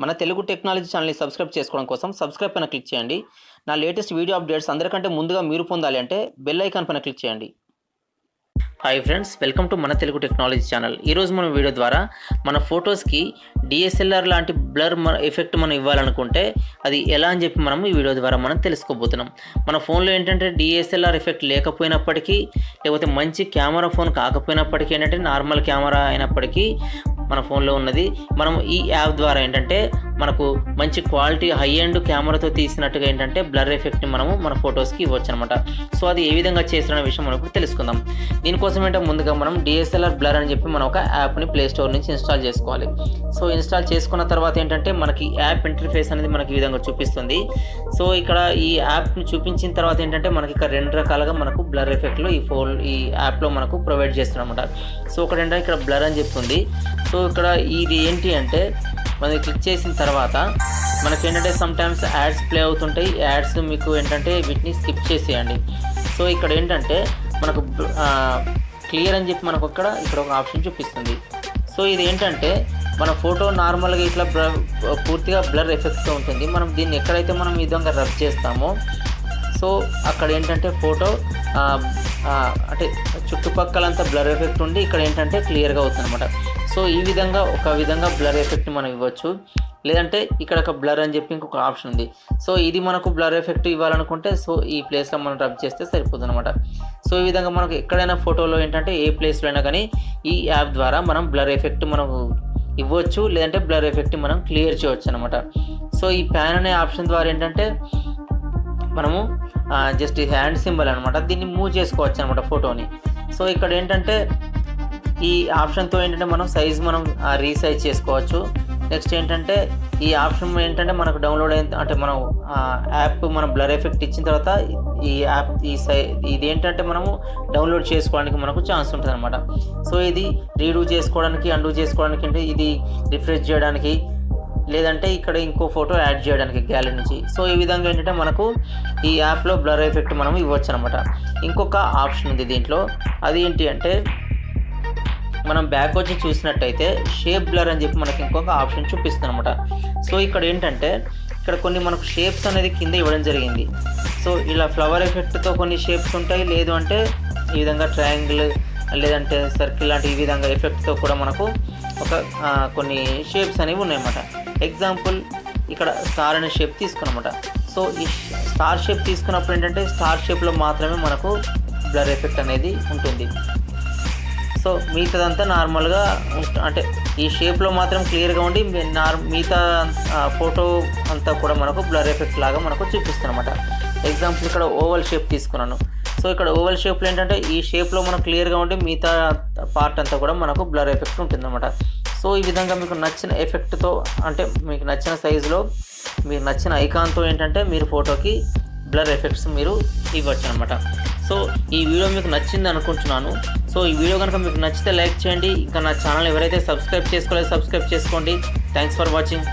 మన తెలుగు టెక్నాలజీ ఛానల్ని సబ్స్క్రైబ్ చేసుకోవడం కోసం సబ్స్క్రైబ్ పైన క్లిక్ చేయండి. నా లేటెస్ట్ వీడియో అప్డేట్స్ అందరికంటే ముందుగా మీరు పొందాలి అంటే బెల్ ఐకాన్ పైన క్లిక్ చేయండి. హాయ్ ఫ్రెండ్స్, వెల్కమ్ టు మన తెలుగు టెక్నాలజీ ఛానల్. ఈరోజు మనం వీడియో ద్వారా మన ఫొటోస్కి డిఎస్ఎల్ఆర్ లాంటి బ్లర్ ఎఫెక్ట్ మనం ఇవ్వాలనుకుంటే అది ఎలా అని చెప్పి మనం ఈ వీడియో ద్వారా మనం తెలుసుకోబోతున్నాం. మన ఫోన్లో ఏంటంటే డిఎస్ఎల్ఆర్ ఎఫెక్ట్ లేకపోయినప్పటికీ, లేకపోతే మంచి కెమెరా ఫోన్ కాకపోయినప్పటికీ, ఏంటంటే నార్మల్ కెమెరా అయినప్పటికీ మన ఫోన్లో ఉన్నది మనం ఈ యాప్ ద్వారా ఏంటంటే మనకు మంచి క్వాలిటీ హై ఎండ్ కెమెరాతో తీసినట్టుగా ఏంటంటే బ్లర్ ఎఫెక్ట్ని మనము మన ఫొటోస్కి ఇవ్వచ్చు అనమాట. సో అది ఏ విధంగా చేస్తున్న విషయం మనం ఇప్పుడు తెలుసుకుందాం. దీనికోసం ఏంటంటే ముందుగా మనం DSLR బ్లర్ అని చెప్పి మనం ఒక యాప్ని ప్లే స్టోర్ నుంచి ఇన్స్టాల్ చేసుకోవాలి. సో ఇన్స్టాల్ చేసుకున్న తర్వాత ఏంటంటే మనకి యాప్ ఇంటర్ఫేస్ అనేది మనకి ఈ విధంగా చూపిస్తుంది. సో ఇక్కడ ఈ యాప్ని చూపించిన తర్వాత ఏంటంటే మనకి ఇక్కడ రెండు రకాలుగా మనకు బ్లర్ ఎఫెక్ట్లో ఈ యాప్లో మనకు ప్రొవైడ్ చేస్తున్నాం అనమాట. సో ఒకటి ఏంటంటే ఇక్కడ బ్లర్ అని చెప్తుంది. సో ఇక్కడ ఇది ఏంటి అంటే మనం క్లిక్ చేసిన తర్వాత మనకి ఏంటంటే సమ్ టైమ్స్ యాడ్స్ ప్లే అవుతుంటాయి. యాడ్స్ మీకు ఏంటంటే వీటిని స్కిప్ చేసేయండి. సో ఇక్కడ ఏంటంటే మనకు క్లియర్ అని చెప్పి మనకు ఇక్కడ ఒక ఆప్షన్ చూపిస్తుంది. సో ఇది ఏంటంటే మన ఫోటో నార్మల్గా ఇట్లా పూర్తిగా బ్లర్ ఎఫెక్ట్తో ఉంటుంది. మనం దీన్ని ఎక్కడైతే మనం ఈ విధంగా రబ్ చేస్తామో సో అక్కడ ఏంటంటే ఫోటో అంటే చుట్టుపక్కలంతా బ్లర్ ఎఫెక్ట్ ఉండి ఇక్కడ ఏంటంటే క్లియర్గా అవుతుంది అనమాట. సో ఈ విధంగా ఒక విధంగా బ్లర్ ఎఫెక్ట్ని మనం ఇవ్వచ్చు. లేదంటే ఇక్కడ ఒక బ్లర్ అని చెప్పి ఇంకొక ఆప్షన్ ఉంది. సో ఇది మనకు బ్లర్ ఎఫెక్ట్ ఇవ్వాలనుకుంటే సో ఈ ప్లేస్లో మనం రబ్ చేస్తే సరిపోతుంది అనమాట. సో ఈ విధంగా మనకు ఎక్కడైనా ఫోటోలో ఏంటంటే ఏ ప్లేస్లో అయినా కానీ ఈ యాప్ ద్వారా మనం బ్లర్ ఎఫెక్ట్ మనకు ఇవ్వచ్చు, లేదంటే బ్లర్ ఎఫెక్ట్ మనం క్లియర్ చేయవచ్చు అనమాట. సో ఈ ప్యాన్ అనే ఆప్షన్ ద్వారా ఏంటంటే మనము జస్ట్ హ్యాండ్ సింబల్ అనమాట, దీన్ని మూవ్ చేసుకోవచ్చు అనమాట ఫోటోని. సో ఇక్కడ ఏంటంటే ఈ ఆప్షన్తో ఏంటంటే మనం సైజ్ మనం రీసైజ్ చేసుకోవచ్చు. నెక్స్ట్ ఏంటంటే ఈ ఆప్షన్ ఏంటంటే మనకు డౌన్లోడ్ అయిన అంటే మనం యాప్ మనం బ్లర్ ఎఫెక్ట్ ఇచ్చిన తర్వాత ఈ యాప్ ఇది ఏంటంటే మనము డౌన్లోడ్ చేసుకోవడానికి మనకు ఛాన్స్ ఉంటుంది అనమాట. సో ఇది రీడూ చేసుకోవడానికి, అండూ చేసుకోవడానికి, అంటే ఇది రిఫ్రెష్ చేయడానికి, లేదంటే ఇక్కడ ఇంకో ఫోటో యాడ్ చేయడానికి గ్యాలరీ నుంచి. సో ఈ విధంగా ఏంటంటే మనకు ఈ యాప్లో బ్లర్ ఎఫెక్ట్ మనం ఇవ్వచ్చు అనమాట. ఇంకొక ఆప్షన్ ఉంది దీంట్లో, అది ఏంటి అంటే మనం బ్యాక్ వచ్చి చూసినట్టయితే షేప్ బ్లర్ అని చెప్పి మనకి ఇంకొక ఆప్షన్ చూపిస్తుంది అనమాట. సో ఇక్కడ ఏంటంటే ఇక్కడ కొన్ని మనకు షేప్స్ అనేది కింద ఇవ్వడం జరిగింది. సో ఇలా ఫ్లవర్ ఎఫెక్ట్తో కొన్ని షేప్స్ ఉంటాయి, లేదు అంటే ఈ విధంగా ట్రయాంగిల్ లేదంటే సర్కిల్ లాంటి ఈ విధంగా ఎఫెక్ట్తో కూడా మనకు కొన్ని షేప్స్ అనేవి ఉన్నాయన్నమాట. ఎగ్జాంపుల్ ఇక్కడ స్టార్ అనే షేప్ తీసుకున్నమాట. సో ఈ స్టార్ షేప్ తీసుకున్నప్పుడు ఏంటంటే స్టార్ షేప్లో మాత్రమే మనకు బ్లర్ ఎఫెక్ట్ అనేది ఉంటుంది. సో మిగతాదంతా నార్మల్గా అంటే ఈ షేప్లో మాత్రం క్లియర్గా ఉండి మిగతా ఫోటో అంతా కూడా మనకు బ్లర్ ఎఫెక్ట్ లాగా మనకు చూపిస్తుంది అనమాట. ఎగ్జాంపుల్ ఇక్కడ ఓవల్ షేప్ తీసుకున్నాను. సో ఇక్కడ ఓవల్ షేప్లో ఏంటంటే ఈ షేప్లో మనకు క్లియర్గా ఉండి మిగతా పార్ట్ అంతా కూడా మనకు బ్లర్ ఎఫెక్ట్ ఉంటుంది అనమాట. సో ఈ విధంగా మీకు నచ్చిన ఎఫెక్ట్తో అంటే మీకు నచ్చిన సైజులో మీకు నచ్చిన ఐకాన్తో ఏంటంటే మీరు ఫోటోకి బ్లర్ ఎఫెక్ట్స్ మీరు ఇవ్వచ్చు అనమాట. సో ఈ వీడియో మీకు నచ్చింది అనుకుంటున్నాను. సో ఈ వీడియో కనుక మీకు నచ్చితే లైక్ చేయండి. ఇంకా నా ఛానల్ ఎవరైతే సబ్స్క్రైబ్ చేసుకోలేదో సబ్స్క్రైబ్ చేసుకోండి. Thanks for watching.